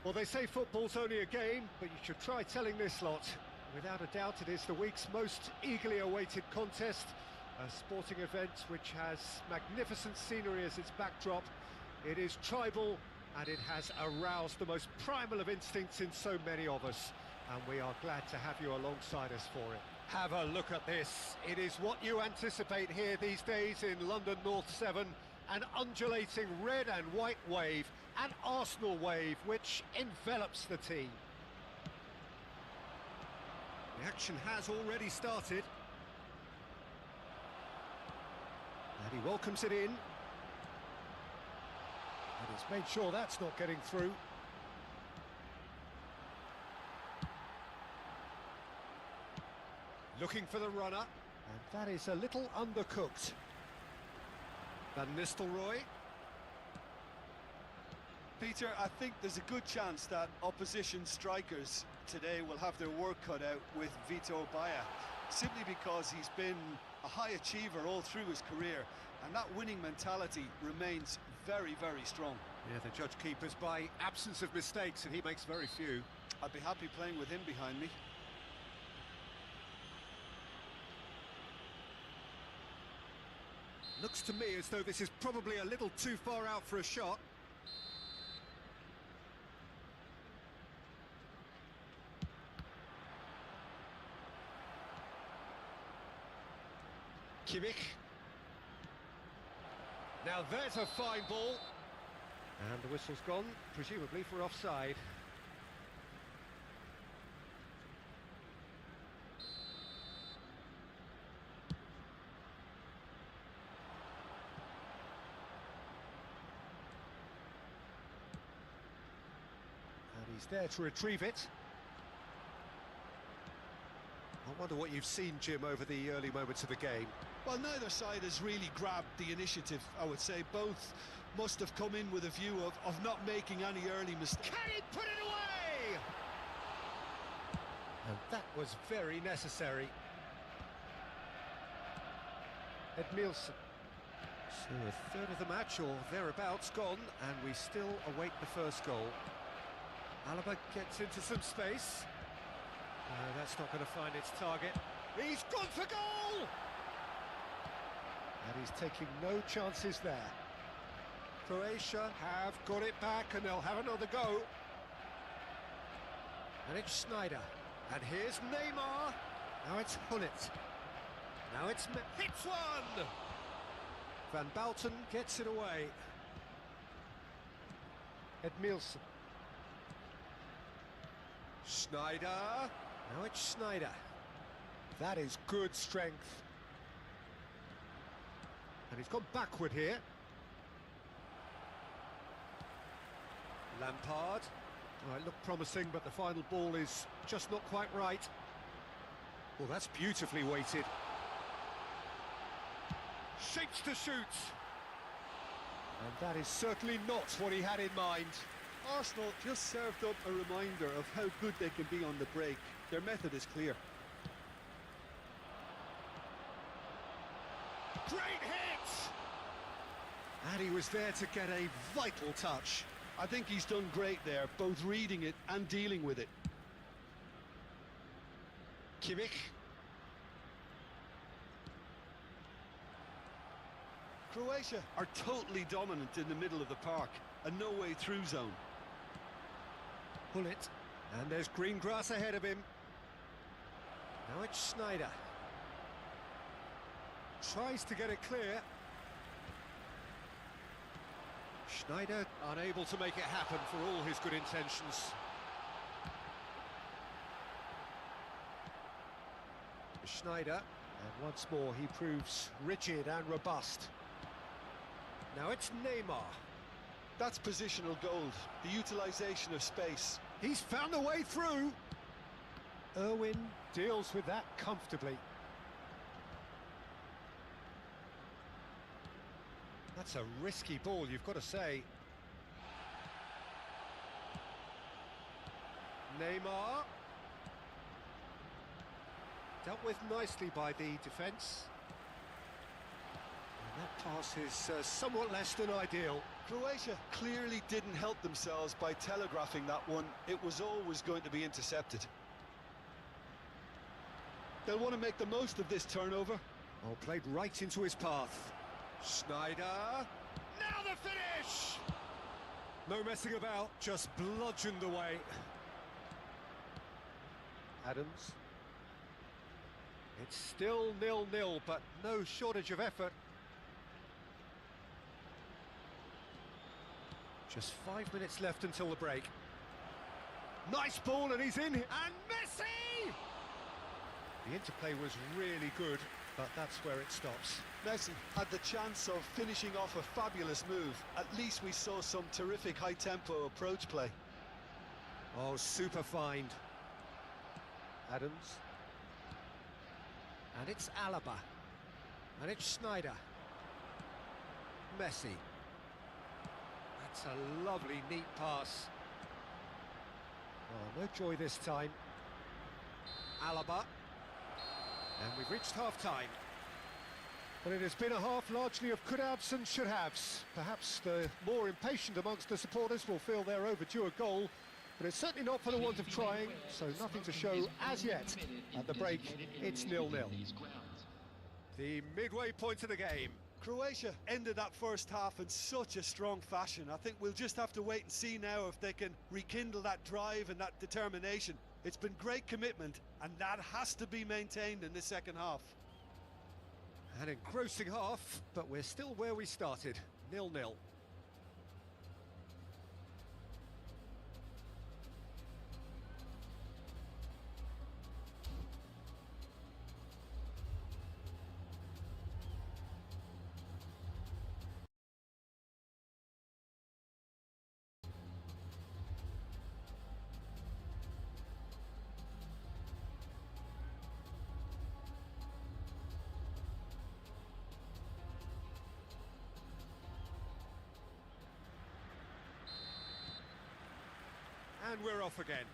Well, they say football's only a game, but you should try telling this lot. Without a doubt, it is the week's most eagerly awaited contest, a sporting event which has magnificent scenery as its backdrop. It is tribal, and it has aroused the most primal of instincts in so many of us, and we are glad to have you alongside us for it. Have a look at this. It is what you anticipate here these days in London North 7, an undulating red and white wave, an Arsenal wave which envelops the team. The action has already started. And he welcomes it in. And he's made sure that's not getting through. Looking for the runner. And that is a little undercooked. Van Nistelrooy. Peter, I think there's a good chance that opposition strikers today will have their work cut out with Vitor Baia, simply because he's been a high achiever all through his career, and that winning mentality remains very, very strong. Yeah, the judge keepers by absence of mistakes, and he makes very few. I'd be happy playing with him behind me. Looks to me as though this is probably a little too far out for a shot. Kimmich. Now there's a fine ball. And the whistle's gone, presumably for offside. And he's there to retrieve it. I wonder what you've seen, Jim, over the early moments of the game. Well, neither side has really grabbed the initiative, I would say. Both must have come in with a view of not making any early mistakes. Can he put it away? And that was very necessary. Edmilson. So a third of the match, or thereabouts, gone, and we still await the first goal. Alaba gets into some space. That's not going to find its target. He's gone for goal! And he's taking no chances there. Croatia have got it back, and they'll have another go. And it's Sneijder. And here's Neymar. Now it's Hullet. Now it's... hits one! Van Balten gets it away. Edmilson. Sneijder. Now it's Sneijder. That is good strength. And he's gone backward here. Lampard. Oh, it looked promising, but the final ball is just not quite right. Well, that's beautifully weighted. Shapes to shoot. And that is certainly not what he had in mind. Arsenal just served up a reminder of how good they can be on the break. Their method is clear. Great hit! And he was there to get a vital touch. I think he's done great there, both reading it and dealing with it. Kimmich. Croatia are totally dominant in the middle of the park, a no-way through zone. Hullet. And there's green grass ahead of him. Now it's Sneijder. Tries to get it clear. Sneijder unable to make it happen for all his good intentions. Sneijder, and once more he proves rigid and robust. Now it's Neymar. That's positional gold, the utilisation of space. He's found a way through. Irwin deals with that comfortably. That's a risky ball, you've got to say. Neymar. Dealt with nicely by the defence. That pass is somewhat less than ideal. Croatia clearly didn't help themselves by telegraphing that one. It was always going to be intercepted. They'll want to make the most of this turnover. Oh, played right into his path. Schneider. Now the finish! No messing about, just bludgeoned away. Adams. It's still 0-0, but no shortage of effort. Just 5 minutes left until the break. Nice ball, and he's in. And Messi! The interplay was really good, but that's where it stops. Messi had the chance of finishing off a fabulous move. At least we saw some terrific high-tempo approach play. Oh, super find. Adams. And it's Alaba. And it's Schneider. Messi. That's a lovely, neat pass. Oh, no joy this time. Alaba. And we've reached half-time. But it has been a half largely of could-haves and should-haves. Perhaps the more impatient amongst the supporters will feel they're overdue a goal, but it's certainly not for the want of trying, so nothing to show as yet. At the break, it's 0-0. The midway point of the game. Croatia ended that first half in such a strong fashion. I think we'll just have to wait and see now if they can rekindle that drive and that determination. It's been great commitment, and that has to be maintained in the second half. An engrossing half, but we're still where we started, 0-0. And we're off again.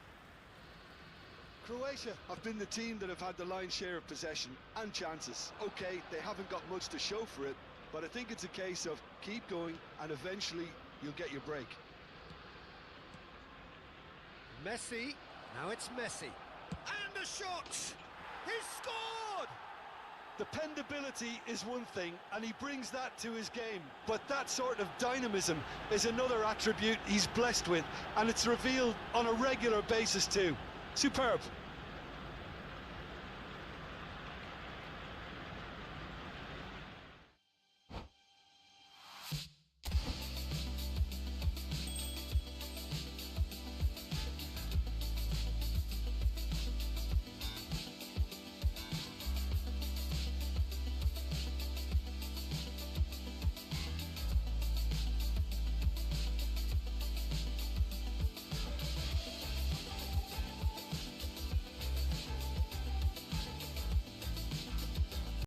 Croatia have been the team that have had the lion's share of possession and chances. Okay, they haven't got much to show for it, but I think it's a case of keep going and eventually you'll get your break. Messi, now it's Messi. And a shot! He's scored! Dependability is one thing, and he brings that to his game, but that sort of dynamism is another attribute he's blessed with, and it's revealed on a regular basis too. Superb.